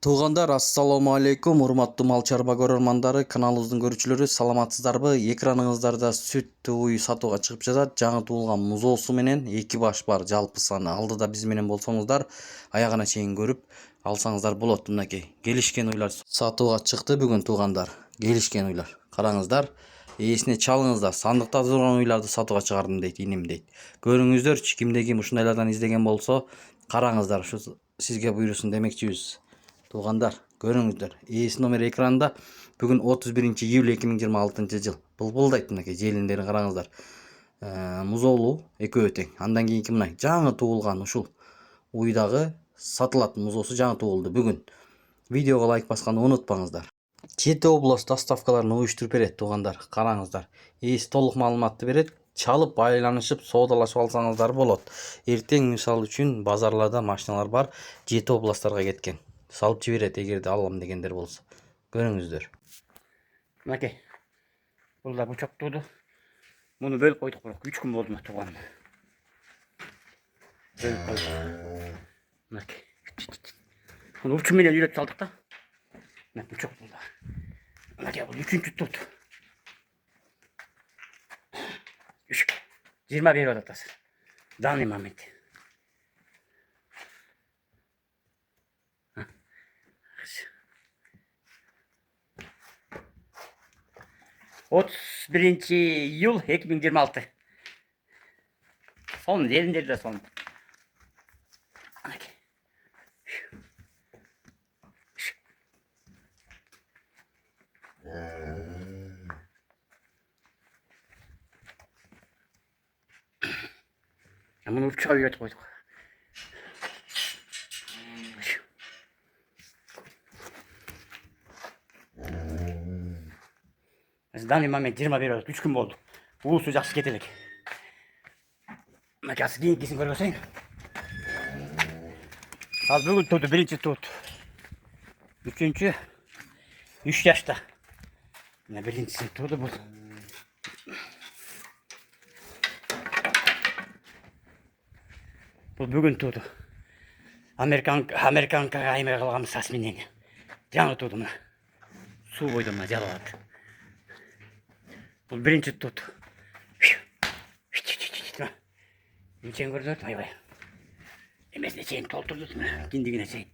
Туугандар, ассаламу алейкум, урматтуу мал чарба көрөрмандары, каналыбыздын көрүүчүлөрү, саламатсыздарбы? Экраныңыздарда сүт уй сатууга чыгып жатат. Жаңы туулган музоосу менен 2 баш бар. Жалпы саны алдыда биз менен болсоңуздар, аягына чейин көрүп алсаңыздар болот. Мынакей, келишкен уйлар сатууга чыкты бүгүн туугандар. Келишкен уйлар. Караңыздар. Эсине чалыңыздар. Сандыкта турган уйларды сатууга чыгардым дейт, иним дейт. Көрүңүздөрчү, кимде ким ушундайлардан издеген болсо, караңыздар, ушу сизге буйрусун демекчибиз. Туугандар, көрүңүздөр. Ээси номер экранда. Бүгүн 31-июль 2026 жыл. Былбылдайт мынакей, желиндерин караңыздар. Музоолуу экөө тең. Андан кийинки мына жаңы туулган ушул уйдагы сатылат музоосу жаңы туулду бүгүн. Видеого лайк басканды унутпаңыздар. 7 область доставкаларын уюштуруп берет туугандар. Караңыздар. Ээси толук маалыматты берет. Чалып, байланышып, соодалашып алсаңыздар болот. Эртең мисалы үчүн базарларда машиналар бар, 7 областтарга кеткен. Салып жиберет эгерде алам дегендер болсо. Көрүңүздөр. Мынакей. Бул да бучок тууду. Муну бөлүп койдук, бирок 3 күн болду тууганына. Бөлүп койдук. Мынакей. Муну учун менен үйрөтүп салдык да. Мына бучок бул да. Мынакей бул 3-чү тут. 20 берип атат азыр. Данный момент. Отуз биринчи июль 2026. Сонун жериндер да сонун. Муну урчуга үйрөтүп койдук. Данный момент 20 берип атат. 3 күн болду. Уусу жакшы кете элек. Мынакей кийинкисин көрбөсөң. Ал бүгүн тууду, биринчи тут. Үчүнчү 3 жашта. Мына биринчиси тууду бул. Бул бүгүн тууду. Американкага аймай калган сасменен. Жаңы тууду мына. Суу бойдо мына жалалат. Бул биринчи тут. Нечен көрдүңөр? Аябай. Эмесине чейин толтурду мына, киндигине чейин.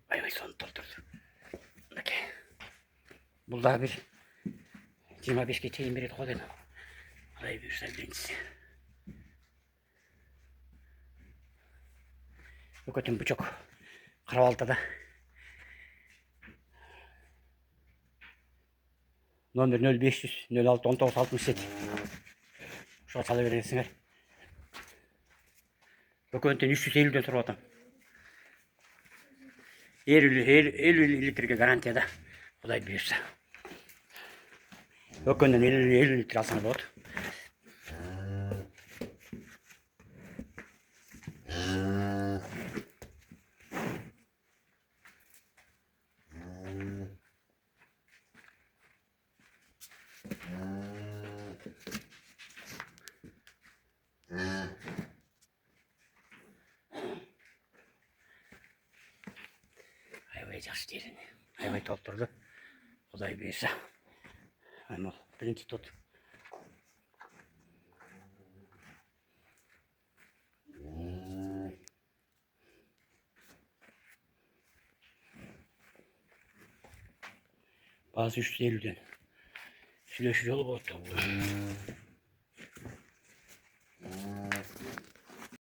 Аябай сонун толтурду. Мынакей. Бул да бир 25ке чейин берет го дедим. Алай буюрса биринчиси. Өкөтүн бучок. Карабалтада. Номер 0500 06 19 67. Ошо сала бересиңер. Өкөнтөн 350дөн туруп атам. 50 литрге гарантияда. Кудай буюрса. Өкөндөн 50 литр алсаңыз болот. Aябай жакшы жерин. Aябай толтурду. Кудай буюрса. Аны биринчи тут. Bazı 350'den. Süleşi yolu bozdu.